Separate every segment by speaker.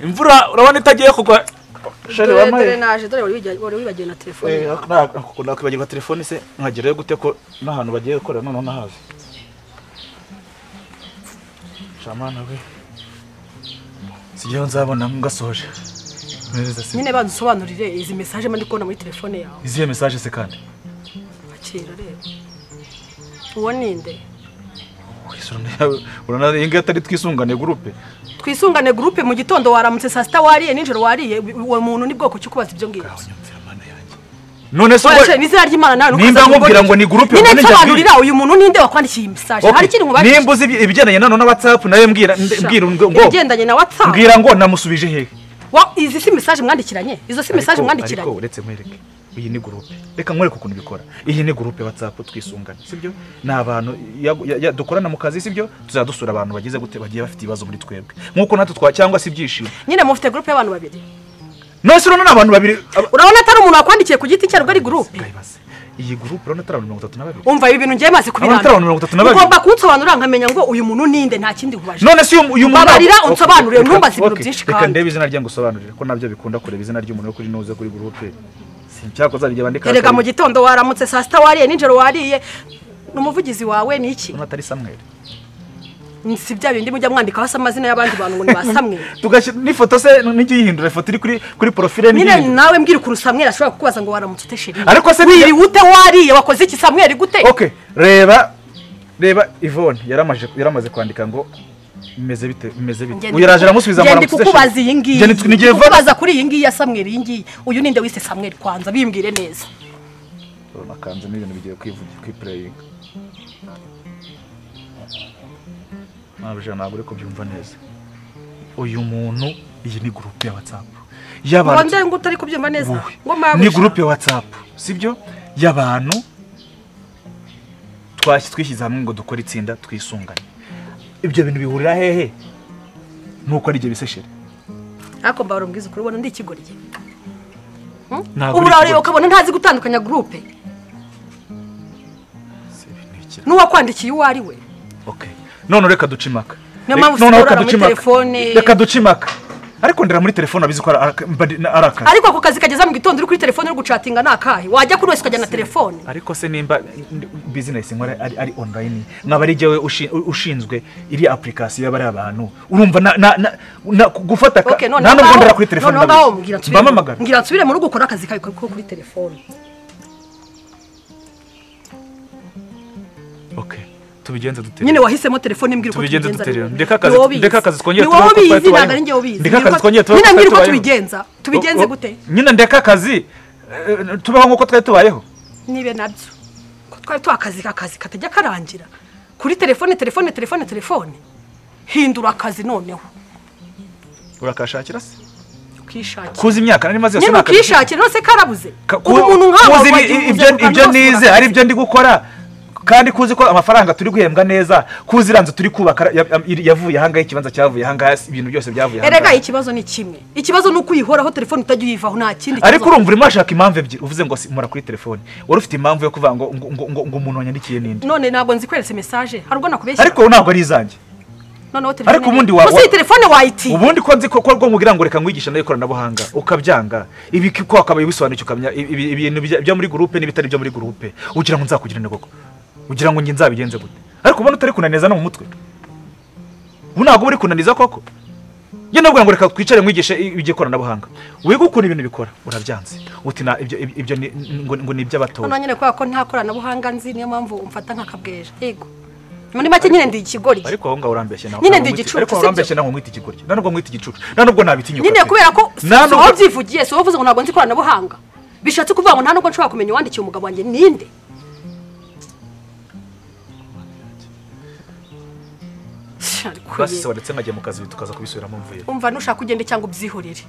Speaker 1: imvura urabona itagiye kugwa shari wamaye
Speaker 2: dore naje dore wari wibagiwe na telefone
Speaker 1: nakwibagirwa telefone se nkagerayo gute ko n'ahantu bagiye gukora none nahazi Shamana we sigiye nzabona ngasoje
Speaker 2: nyine badusobanurire izi message mandi kubona muri telefone yawe
Speaker 1: izihe message se kandi
Speaker 2: akira rero uwo ninde
Speaker 1: urana inga atari twisungane groupe
Speaker 2: mu gitondo waramutse saa sita wariye nijoro wariye uwo muntu ni bwoko cyukubaza ibyo ngibyo
Speaker 1: none so
Speaker 2: nizira ry'Imana nawe
Speaker 1: nimba nkubwira ngo ni groupe
Speaker 2: nyine nsobanurira uyu muntu ninde wakwandikiye message hari kintu ngo
Speaker 1: nimba uzi ibigendanye na WhatsApp nawe mbwira ngo
Speaker 2: ibigendanye na WhatsApp
Speaker 1: mbwira ngo namusubije hehe
Speaker 2: izi si message mwandikiranye izo si message mwandikiranye
Speaker 1: ariko uretse mwereke iyi ni groupe reka nkwereke ukuntu bikora iyi ni groupe WhatsApp twisungane sibyo n'abantu dukorana mu kazi sibyo tuzadusura abantu bagize gute bagiye bafite ibibazo muri twebwe nkuko natwe cyangwa si byishimo
Speaker 2: nyine mufite groupe y'abantu babiri
Speaker 1: nose urona n'abantu babiri
Speaker 2: urabona atari umuntu wakwandikiye ku giti cyarwo ari groupe
Speaker 1: iyi groupe urona atari 32
Speaker 2: umva ibintu ngiye maze kubiranga ugomba kunsobanurira nkamenya ngo uyu muntu ninde nta kindi kubaje
Speaker 1: none si uyu muntu
Speaker 2: barira unsobanurire ntumbaze ibintu byinshi kandi
Speaker 1: reka ndebe izina ryangu sobanurire ko nabyo bikunda kureba izina ry'umuntu yo kuri nuze kuri groupe sincyako zarije bandika
Speaker 2: erega mu gitondo waramutse saa sita wariye nijoro wariye numuvugizi wawe ni iki
Speaker 1: unatari Samuel
Speaker 2: si bya bindi mujya mwandika hasa amazina y'abandi bantu ngo ni ba Samuel
Speaker 1: tugashyira n'ifoto se n'icyo yihindura ifoto iri kuri profile
Speaker 2: nyine nawe mbwira ukuntu Samuel ashobora kukubaza ngo waramutse utesheri
Speaker 1: ariko se
Speaker 2: wiri ute wariye wakoze iki Samuel gute
Speaker 1: okay reba Yvonne yaramaze kwandika ngo imeze bite uyaraje aramusubiza
Speaker 2: ngo kukubaza iyi ngiyi kukubaza kuri iyi ngiyi ya Samuel iyi ngiyi uyu ninde wise Samuel kwanza bimbwire neza
Speaker 1: nakanze n'ibintu bigiye kwivugira kwiplaying nabyo ntabwo uri kubyumva neza uyu muntu iyi ni groupe ya WhatsApp y'abantu
Speaker 2: ngo utari kubyumva neza
Speaker 1: ngo ni groupe ya WhatsApp sibyo y'abantu twashyize hamwe ngo dukore itsinda twisungane ibyo bintu bihurira hehe nuko ari je biseshere
Speaker 2: ako mbaro mbwiza kuri ubona ndi ikigorye urareba ukabona ntazi gutandukanya groupe nuwa kwandikiye uwo ari we
Speaker 1: okay none reka ducimaka
Speaker 2: reka
Speaker 1: ducimaka ariko ndera muri telefone abizi ko araka
Speaker 2: ariko ako kazi kageza mu gitondo uri kuri telefone uri gucatinga nakahe wajya kuri wese ukajya na telefone
Speaker 1: ariko se nimba business nkora ari online nkaba ari jewe ushinzwe iri application y'abari abantu urumva na gufata nta no ndera kuri telefone
Speaker 2: ngira nsubire mu rugo ukora akazi kawe kuri telefone
Speaker 1: okay tubigenze dutere
Speaker 2: nyine wahisemo telefone imbwira uko tubigenza
Speaker 1: ndeka akazi twongeye
Speaker 2: nyine mbwira uko tubigenze gute
Speaker 1: nyine ndeka akazi tubaho nkuko twari tubayeho
Speaker 2: nibe nabyo ko twari twakazi katajya karangira kuri telefone hindura akazi noneho
Speaker 1: urakashakira se
Speaker 2: ukishakira
Speaker 1: kuzi imyaka nari maze
Speaker 2: nyine ukishakira nose karabuze umuntu nkaho
Speaker 1: ibyo nize ari byo ndi gukora kandi kuzi ko amafaranga turi guhembwa neza kuzi iranze turi kubaka yavuye hanga ikibanza cyavuye hanga ibintu byose byavuye hanga
Speaker 2: erega ikibazo ni kimwe ikibazo nuko uyihoraho telefone utajya uyivaho nta kindi
Speaker 1: ariko urumva uri mashaka impamvu ebyiri uvuze ngo mura kuri telefone wari ufite impamvu yo kuvuga ngo umuntu wanyandikiye ninde
Speaker 2: none ntabwo nzi kweretse message hari ubwo nakubeshya
Speaker 1: ariko ntabwo ari izanjye
Speaker 2: none telefone
Speaker 1: ariko ubundi
Speaker 2: wasi telefone wayiti
Speaker 1: ubundi ko nzi ko mugira ngo reka ngwigisha nayo ikoranabuhanga ukabyanga ibi ko akabaye bisobanuye ukamenya ibintu byo muri groupe n'ibitari byo muri groupe ugira ngo nzakugirane koko ugira ngo nge nzabigenze gute ariko ubona utari kunaniza no mu mutwe ubu ntabwo uri kunaniza koko ye nabwo ngo reka twicare mwigishe iby'ikoranabuhanga wiga ukuntu ibintu bikora urabyanze uti na ibyo ngo ni iby'abato
Speaker 2: none nyine kwa ko nta koranabuhanga nzi niyo mpamvu umfata nk'akabweje yego muri make nyine ndi ikigoryi
Speaker 1: ariko aho ngaho urambeshye nawe
Speaker 2: nyine ndi igicucu
Speaker 1: ariko urambeshye nawe mwita ikigoryi nubwo mwita igicucu nubwo nabitinyuka
Speaker 2: nyine kubera ko so byivugiye so bavuze ngo ntabwo nzi koranabuhanga bishatse kuvuga ngo nta nubwo nshobora kumenya wandikiye umugabo wanjye ninde
Speaker 1: basi waretse ngagiye mu kazi tukaza kubisubiramo mvuye
Speaker 2: umva nushaka kugenda cyangwa ubyihorere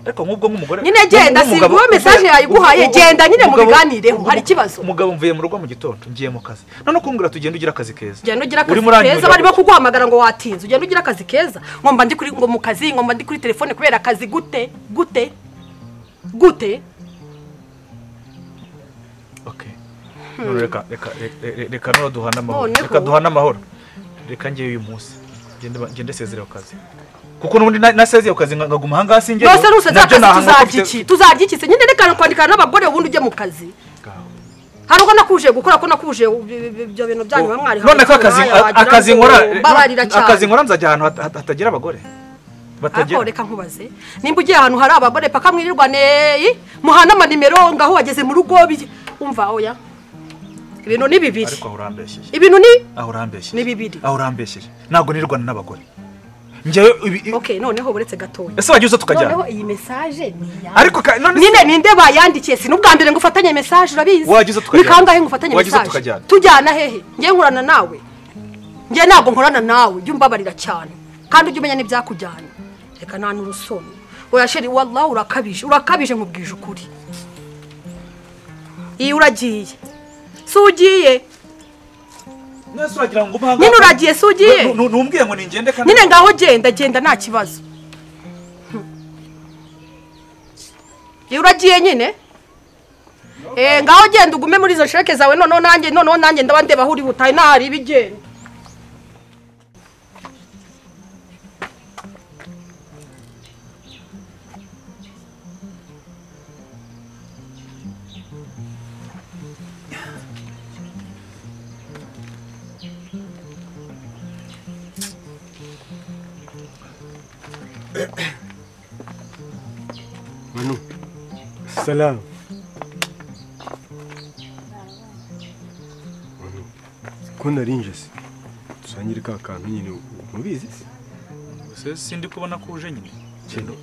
Speaker 1: ariko nk'ubwo nk'umugore
Speaker 2: nyine genda singuwe message yayiguhaye genda nyine mu biganireho hari kibazo
Speaker 1: umugabo mvuye mu rugo mu gitondo ngiye mu kazi none kumbwira tugenda ugira akazi keza
Speaker 2: genda ugira akazi keza barimo kuguhamagara ngo watinze ugenda ugira akazi keza ngomba ndi kuri ngo mu kazi ngomba ndi kuri telefone kubera akazi gute
Speaker 1: okay reka no duhana amahoro reka duhana amahoro reka ngiye uyu munsi ngende sezera akazi kuko n'ubundi nasezeye ku kazi ngaguma hanga singe
Speaker 2: yose ruseze akazi tuzarya iki se nyine reka kwandikana n'abagore ubundi ujye mu kazi hari uko nakuje gukora ko nakuje ibyo bintu byanyu bamwari
Speaker 1: none ko akazi nkora nzajya ahantu hatagira abagore
Speaker 2: batagera reka nkubaze nimba ugiye ahantu hari abagore paka mwirirwa muhana amanimero ngaho wageze mu rugo umva oya ibintu ni bibiri
Speaker 1: ariko ahurambeshye
Speaker 2: ibintu ni
Speaker 1: ahurambeshye
Speaker 2: ni bibiri
Speaker 1: ahurambeshye ntabwo nirwana n'abagore njyewe
Speaker 2: okay noneho buretse gatoya
Speaker 1: ese wagiye tukajyana
Speaker 2: noneho iyi message ni ya
Speaker 1: ariko
Speaker 2: ninde bayandikiye sinubwa mbere ngufatanye message urabizi
Speaker 1: wagiye tukajyana
Speaker 2: nikangahe ngufatanye message tujyana hehe ngiye nkurana nawe ngiye ntabwo nkorana nawe jya umbabarira cyane kandi ujye umenya n'ibyakujyana reka nta n'urusoni oya sheri wallahi urakabije nkubwije ukuri iyi uragiye sugiye nyine uragiye sugiye
Speaker 1: numbwiye ngo ningende kandi
Speaker 2: nyine ngaho genda nta kibazo iyo uragiye nyine ngaho genda ugume muri izo sheke zawe noneho nanjye ndaba ndeba aho uri butahe ntahari ibigenda
Speaker 3: Manu, salam. Manu, ko narinje se dusangire ka kantu nyine mubizi
Speaker 1: se sindi kubona ko uje nyine cyendo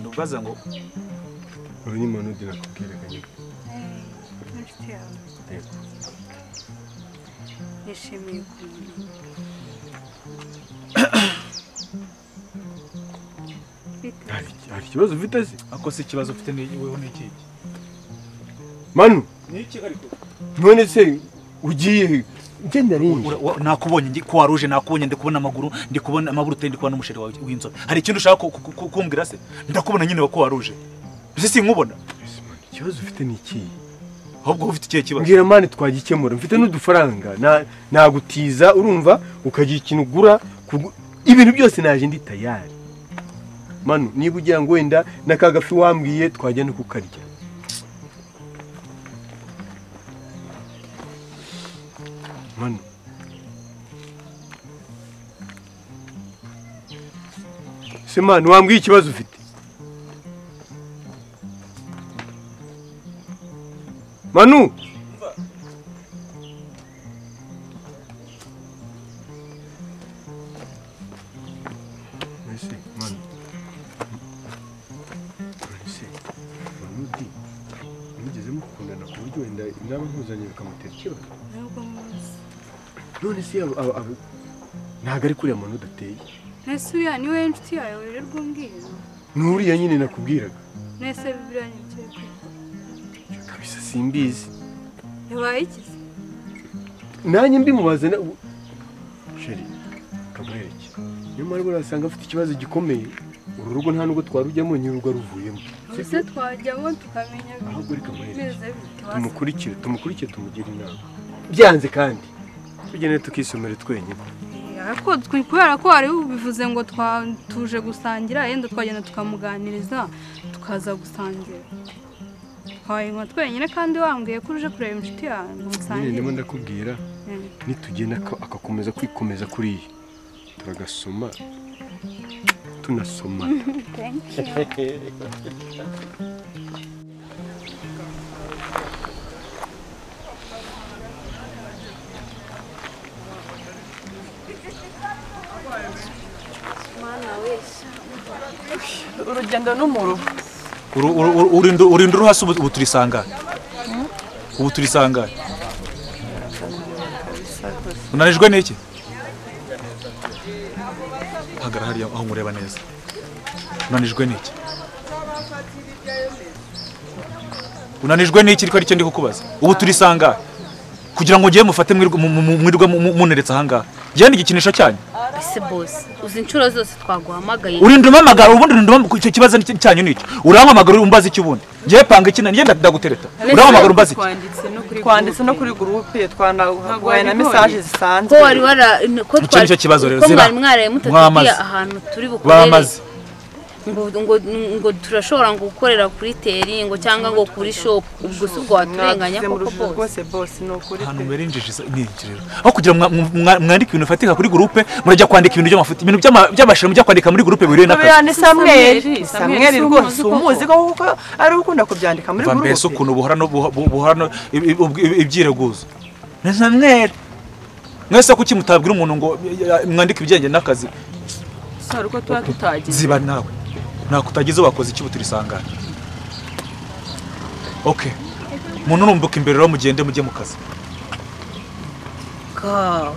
Speaker 1: ndubaza ngo
Speaker 3: uri ni Manu dina kubwira kanye
Speaker 4: yishimiye
Speaker 3: hari ikibazo ufite se
Speaker 1: ako si ikibazo ufite weho n'iki
Speaker 3: Manu
Speaker 1: n'iki ariko
Speaker 3: none se ugiye ugenda rinje
Speaker 1: nakubonye ko waruje nakubonye ndi kubona amaguru ndi kubona amaburu ndi kubona umusheri wawe w'inzobe hari ikintu ushaka kumbwira se ndakubona nyine ko waruje ese sinkubona
Speaker 3: ikibazo ufite n'iki
Speaker 1: ahubwo ufite ikihe kibazo
Speaker 3: mbwira mani twagikemura mfite n'udufaranga nagutiza urumva ukagira ikintu ugura ibintu byose naje ndi tayari Manu niba ugira ngo wenda n'akagafi wambwiye twajya no kukarya Manu se Manu wambwiye ikibazo ufite Manu inama mpuzanye bikamutera ikibazo none se ntabwo ari kuriya muntu udateye
Speaker 4: nese uriya niwe inshuti yawe rero umbwira
Speaker 3: n'uriya nyine nakubwiraga
Speaker 4: nese bibiriya ni ikihe
Speaker 3: kabisa simbizi
Speaker 4: yabaye ikize
Speaker 3: nanjye mbimubaza sheri kamwereke niyo mpamvu urasanga afite ikibazo gikomeye uru rugo nta nubwo twarujyamo nyir'urugo ruvuyemo
Speaker 4: ese twajyamo tukamenya
Speaker 3: ahubwo reka mwereke tumukurikire tumugire inama byanze kandi tugende tukisomere twenyine
Speaker 4: ariko kubera ko wari ubivuze ngo tuje gusangira yenda twagenda tukamuganiriza tukaza gusangira twayinywa twenyine kandi wambwiye ko uje kureba inshuti yawe ngo musangire
Speaker 3: ndimo ndakubwira nitugenda akakomeza kwikomeza kuriya turagasoma tunasoma
Speaker 2: urugendo n'umuru
Speaker 1: urinda uruhasi ubu turisanga ubu turisanga unanijwe n'iki hagara hariya aho mureba neza unanijwe n'iki unanijwe n'iki ariko aricyo ndi kukubaza ubu turisanga kugira ngo ngiye mufate mwirwa muneretse ahangaha njye ni igikinisho cyanyu
Speaker 5: ese boss uzi inshuro zose twaguhamagaye
Speaker 1: urinda umamagara ubundi urinda icyo kibazo cyanyu nicyo urahamagara umbaza iki ubundi ngiye panga iki ngenda ndagutereta urahamagara umbaza iki
Speaker 6: twanditse no kuri groupe twanaguhaye na message zisanzwe
Speaker 5: ko wari wara ko
Speaker 1: twari icyo kibazo rero
Speaker 5: ziba mwari mutatiye ahantu turi bukorere ngo turashobora ngo gukorera kuri teri ngo cyangwa ngo kuri shop ubwo subwo waturenganya koko
Speaker 6: boss no kuri
Speaker 1: hano merinjije n'injiriro aho kugira mwandike ibintu fatika kuri groupe murajya kwandika ibintu by'amafuti ibintu by'abashira mujya kwandika muri groupe biriwe
Speaker 6: n'akazi Samuel rwose umuzi ko ari ukunda kubyandika muri groupe
Speaker 1: mbese ukuntu buhorano ibyireguzo na Samuel mwese kuki mutabwira umuntu ngo mwandike ibijyanye n'akazi
Speaker 6: saro ko tutagize
Speaker 1: ziba nawe nakutagize wakoze iki butirisangana okay muntu numbuka imbere ro mugende mujye mu kazi
Speaker 5: ka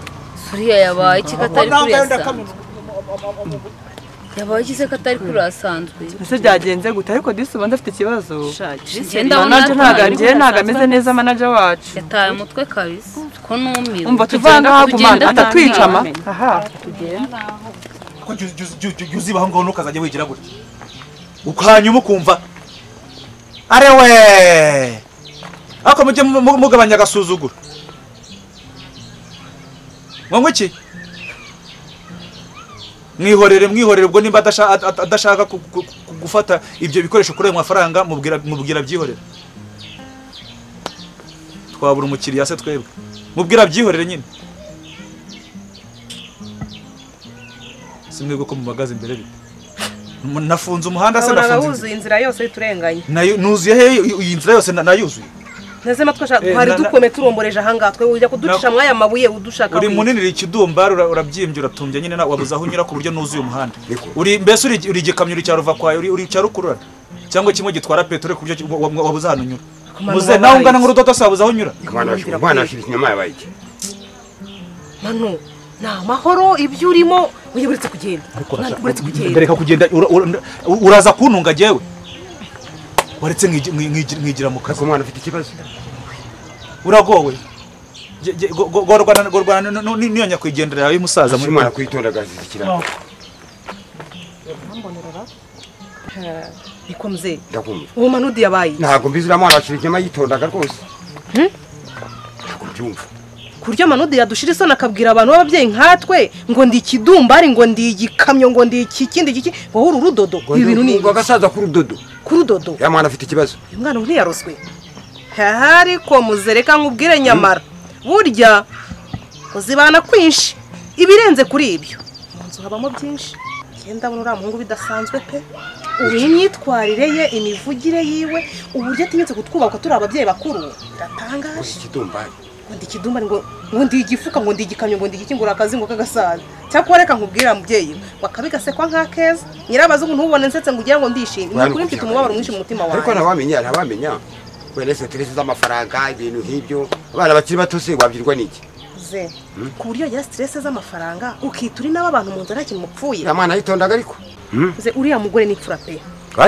Speaker 5: suriya yabaye ikatari kuri yabaye ikise katari kuri asanzwe
Speaker 6: ese byagenze gute ariko disuba ndafite ikibazo
Speaker 5: manager
Speaker 6: ntago ameze neza manager wacu
Speaker 5: yataye umutwe kabisa ko numiwe
Speaker 6: umva tuvanga hagumana atatwicama aha tugenda
Speaker 1: ko uziba aho ngaho ntukazajya wigira gutya ukanyuma ukumva arewe ako mujye mugabanya agasuzuguro ngo iki mwihorere ubwo nimba adashaka gufata ibyo bikoresho kuri ayo mafaranga mubwira byihorere twabura umukiriya se twebwe mubwira byihorere nyine simwebwe ko mubagaze imbere bite nafunze umuhanda se
Speaker 7: nafunze inzira yose turenganye
Speaker 1: nuzuye he iyi nzira yose nayuzuye
Speaker 7: Nazema twari dukome turomboreje ahangaha twe ujya kuducisha mwaya mabuye udushaka
Speaker 1: uri munini ikidumba urabyimbye uratumbye nyine wabuza aho unyura ku buryo nuzuye umuhanda uri mbese uri gikamyo uri cyaruva kwayo uri cyarukurura cyangwa kimwe gitwara petrol ku buryo wabuza hano unyura muze nawe ungana nk'urudodo sabuza aho unyura
Speaker 3: mwana ashira inyuma yabaye iki
Speaker 7: manu na mahoro ibyo urimo uyiburetse kugenda
Speaker 1: ndareka kugenda uraza kuntunga jewe waretse nkigira mu kazi
Speaker 3: umwana afite ikibazo
Speaker 1: uragowe gorwana niyo nyakwigendera yawe musaza
Speaker 3: muri mwana kwitonda gazikira
Speaker 7: bikomze
Speaker 3: ndakumva
Speaker 7: uwo manudi yabaye
Speaker 3: ntago mbizira mwana ashira inyuma yitondaga rwose ntago byumva
Speaker 7: kurya manudi yadushira isona akabwira abantu b'ababyeyi nkatwe ngo ndi ikidumbari ngo ndi igikamyo ngo ndi ikindi giki ngo huru rudodo ibi bintu ni
Speaker 3: ngo gasaza ku rudodo ya mwana afite ikibazo
Speaker 7: uyu mwana ntiyaroswe ariko muzereka nkubwire nyamara burya uzibana kwinshi ibirenze kuri ibyo munzu habamo byinshi genda muri uriya muhungu bidasanzwe pe ubu imyitwarire ye imivugire yiwe uburyo atinyutse kutwubaka turi ababyeyi bakuru biratangaje
Speaker 3: ikidumbari
Speaker 7: ngo ndi ikidumbari ngo ndi igifuka ngo ndi igikamyo ngo ndi igikingura akazi ngo kagasaza cyakora reka nkubwira mubyeyi wakabigasekwa nk'akeza nyirabazungu ntubone nsetse ngo ugira ngo ndishimye ni ukuri mfite umubabaro mwinshi mu mutima wawe
Speaker 3: ariko ntabamenya wenda stress z'amafaranga ibintu nk'ibyo abana bakiri bato se wabyirwa n'iki
Speaker 7: ze ku buryo ya stress z'amafaranga ukituri n'abantu mu nzara kintu mupfuye
Speaker 3: mwana yitondaga ariko
Speaker 7: ze uriya mugore ni imfura pe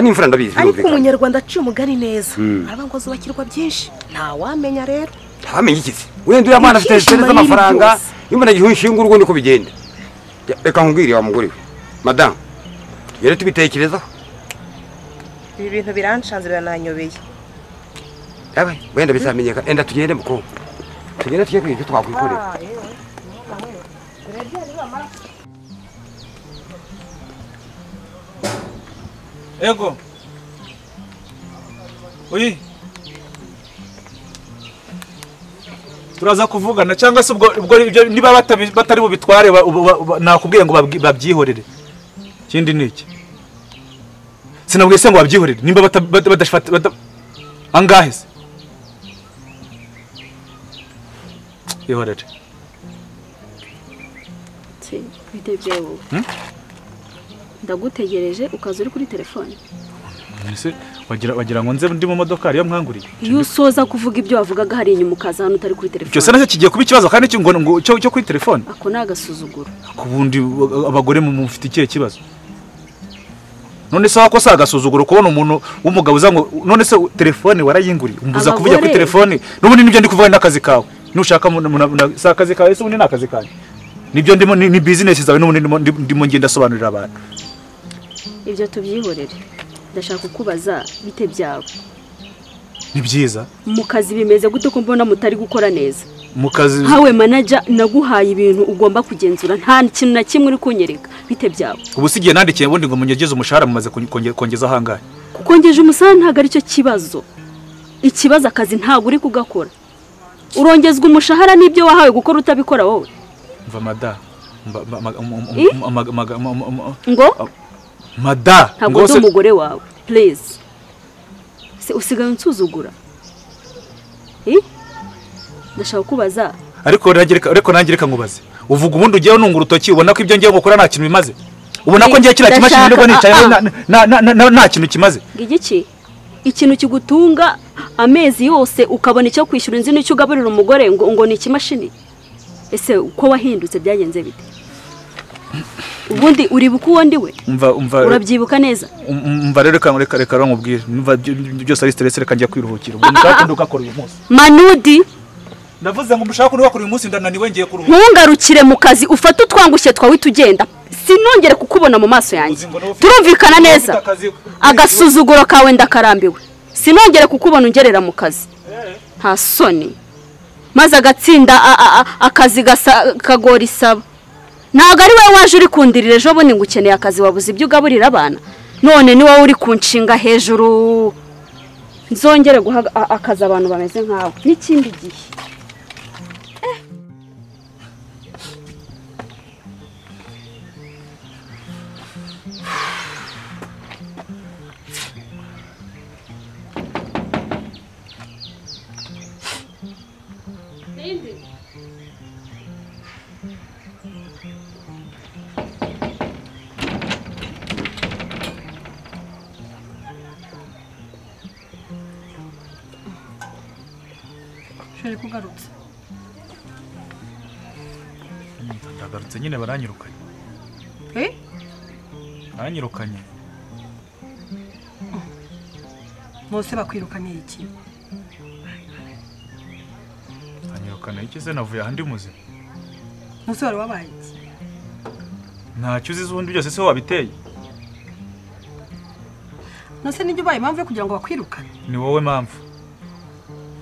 Speaker 3: ni imfura ndabizi
Speaker 7: ariko umunyarwanda aciye umugani neza araba ngo zubakirwa byinshi ntawamenya rero
Speaker 3: ntawamenya iki se wenda uriya mwana afite stress z'amafaranga yumva gihe inshinga urugo niko bigenda reka nkubwire wa mugore we madame yere tubitekerezaho
Speaker 7: ibi bintu biranshanze birananyobeye
Speaker 3: wenda bizamenyeka enda tugende muko tugende tujye kwiga twakwikorera
Speaker 1: ego uyi turaza kuvugana cyangwa se ubwo niba batari bubitware nakubwiye ngo babyihorere ikindi ni iki sinabwiye se ngo babyihorere nimba badashfata angahe se ihorere
Speaker 8: bitebewe ndagutegereje ukaza uri kuri telefone
Speaker 1: ese wagira ngo nze ndi mu modoka ariyo mwanguriye
Speaker 8: iyo usoza kuvuga ibyo wavugaga hari inyuma ukaza hano utari kuri telefone
Speaker 1: cyose nacyo kigiye kuba ikibazo kandi ngo cyo kuri telefone
Speaker 8: ako ni agasuzuguro
Speaker 1: ku bundi abagore mufite ikihe kibazo none se wako sa agasuzuguro kubona umuntu w'umugabo uzango none se telefone warayinguriye umbuza kuvuga kuri telefone n'ubundi nibyo ndi kuvuga n'akazi kawe nushaka sa akazi kawe se ubundi n'akazi kawe nibyo ndimo ni business zawe n'ubundi ndimo ngenda asobanurira abantu.
Speaker 8: Ibyo tubyihorere. Ndashaka kukubaza bite byawe.
Speaker 1: Ni byiza.
Speaker 8: Mu kazi bimeze gute ko mbona mutari gukora neza?
Speaker 1: Mu kazi
Speaker 8: hawe manager naguhaye ibintu ugomba kugenzura nta kintu na kimwe uri kunyereka bite byawe.
Speaker 1: Ubu sigiye nandikiye ubundi ngo munyegeze umushahara mumaze kongeza hangahe.
Speaker 8: Kukongeje umushahara ntago ari cyo kibazo. Ikibazo akazi ntago uri kugakora. Urongezwa umushahara nibyo wahawe gukora utabikora wowe.
Speaker 1: Mva mada.
Speaker 8: Ngo
Speaker 1: mada
Speaker 8: ngo se umugore wawe please. Se usigaye unsuzugura. Ndashaka kubaza.
Speaker 1: Ariko nangireka ngubaze. Uvuga ubundi ugiye ununga urutoki ubona ko ibyo ngiye gukora nta kintu bimaze. Ubona ko ngiye kira kimashini nibwo nicaye nta kintu kimaze.
Speaker 8: Ngigiki ikintu kigutunga amezi yose ukabona icyo kwishyura inzi n'icyo ugaburira umugore ngo ni ikimashini. Ese uko wahindutse byagenze bite? Ubundi uribuka uwo ndiwe?
Speaker 1: Umva
Speaker 8: urabyibuka neza?
Speaker 1: Umva rero reka ramubwira. Umva byose ari stress reka njya kwiruhukira. Ubwo ndakunda ukakora uyu munsi.
Speaker 8: Manudi
Speaker 1: ndavuze ngo mushaka kuruhukira uyu munsi ndananiwe ngiye kuruhuka.
Speaker 8: Ntungarukire mu kazi ufata utwangushye twawe tugenda. Sinongere kukubona mu maso yanjye. Turumvikana neza. Agasuzuguro kawe ndakarambiwe. Sinongere kukubona ungerera mu kazi. Nta soni. Maze agatsinda akazi kagora isaba. Ntago ari wowe waje uri kundirira ejo bundi ngo ukeneye akazi wabuze ibyo ugaburira abana. None ni wowe uri kunshinga hejuru. Nzongere guha akazi abantu bameze nkawe n'ikindi gihe.
Speaker 2: Sheri kugarutse.
Speaker 1: Ndagarutse nyine baranyirukanye. Baranyirukanye.
Speaker 2: Mose bakwirukanye iki?
Speaker 1: Anyirukana iki se navuye ahandi muze.
Speaker 2: Mose wari wabaye iki?
Speaker 1: Ntacyo uzi ubundi byose se wabiteye.
Speaker 2: Nose nijye ubaye impamvu yo kugira ngo bakwirukane.
Speaker 1: Ni wowe mpamvu.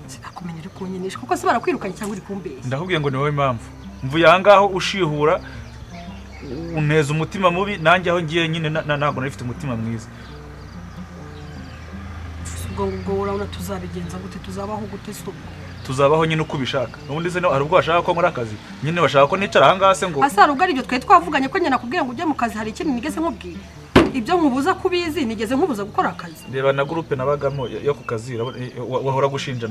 Speaker 2: Sikakumenyere kunyinisha kuko se barakwirukanye cyangwa uri kumbeshya.
Speaker 1: Ndakubwiye ngo ni wowe mpamvu. Mvuye ahangaho ushihura uneza umutima mubi nanjye aho ngiye nyine ntago narifite umutima mwiza.
Speaker 2: Ubwo urabona tuzabigenza gute tuzabaho gute se ubwo?
Speaker 1: Tuzabaho nyine uko ubishaka. Nubundi se hari ubwo bashaka ko nkora akazi. Nyine bashaka ko nicara ahangaha se ngo
Speaker 2: Asara ubwo ari byo twe twavuganye ko nyina nakubwiye ngo ujye mu kazi hari ikintu nigeze nkubwira. Ibyo nkubuza kubizi nigeze nkubuza gukora akazi.
Speaker 1: Reba na groupe nabagamo yo ku kazi wahora gushinja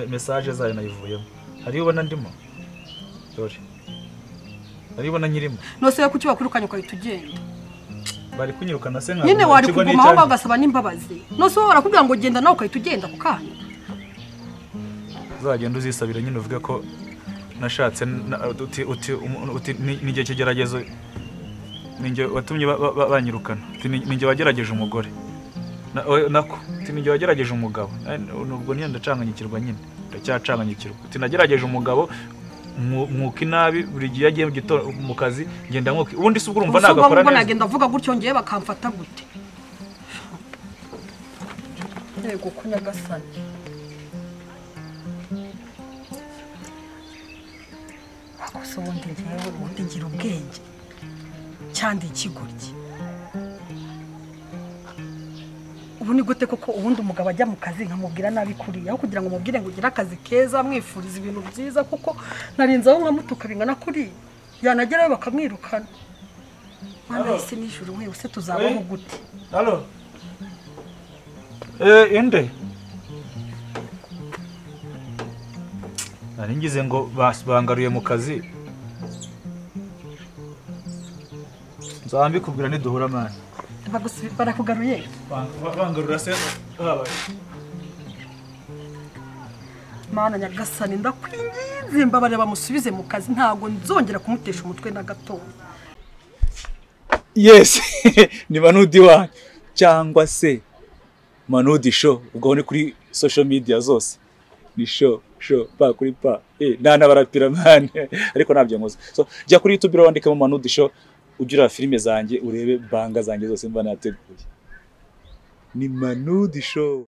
Speaker 1: message zayo nayivuyemo. Hari ubona ndimo. Dore. Hari ubona nyirimo.
Speaker 2: Nose yo kuki bakwirukanye kwa itugenda.
Speaker 1: Bari kunyirukana se nka.
Speaker 2: Nyine wari kuguma aho bagasaba n'imbabazi. Nose wo barakubwira ngo genda nawe ukayitugenda ku kanya.
Speaker 1: Uzagenda uzisabira nyine uvuga ko nashatse uti n'igihe kigeragezo ninjye watumye banyirukana. Ninjye wagerageje umugore. Nako ninjye wagerageje umugabo. Nubwo niyo ndacanganyikirwa nyine. Ndacyacanganyikirwa. Nagerageje umugabo mwuka inabi buri gihe yagiye mu kazi ngenda mwuka. Ubundi se urumva nagakora neza.
Speaker 2: Nagenda avuga gutyo ngiye bakamfata gute. Yego kunyagasana. Akose ubundi ngiye ubundi ngira ubwenge. Cyandi ikigoryi. Ubu ni gute koko ubundi umugabo ajya mu kazi nkamubwira nabi kuriya aho kugira ngo mubwire ngo ugira akazi keza mwifuriza ibintu byiza kuko narinze aho nkamutuka bingana kuri yanagerayo bakamwirukana. Mana isi nijuru we use tuzabaho gute?
Speaker 1: Halo. Inde. Naringize ngo bangaruye mu kazi. Nzambi kubwira ni duhura mani.
Speaker 2: Barakugaruye.
Speaker 1: Bangarura se habaye.
Speaker 2: Mana nyagasani ndakwinginze mbabare bamusubize mu kazi ntago nzongera kumutesha umutwe na gato.
Speaker 1: Yes. Ni Manudi wa cyangwa se Manudi show ubwo ni kuri social media zose. Ni show
Speaker 9: show pa kuri pa nana barapira man ariko nabyo nkoze so jya kuri YouTube wandikamo Manudi show ugira filime zanjye urebe banga zanjye zose mba nateguye ni Manudi show.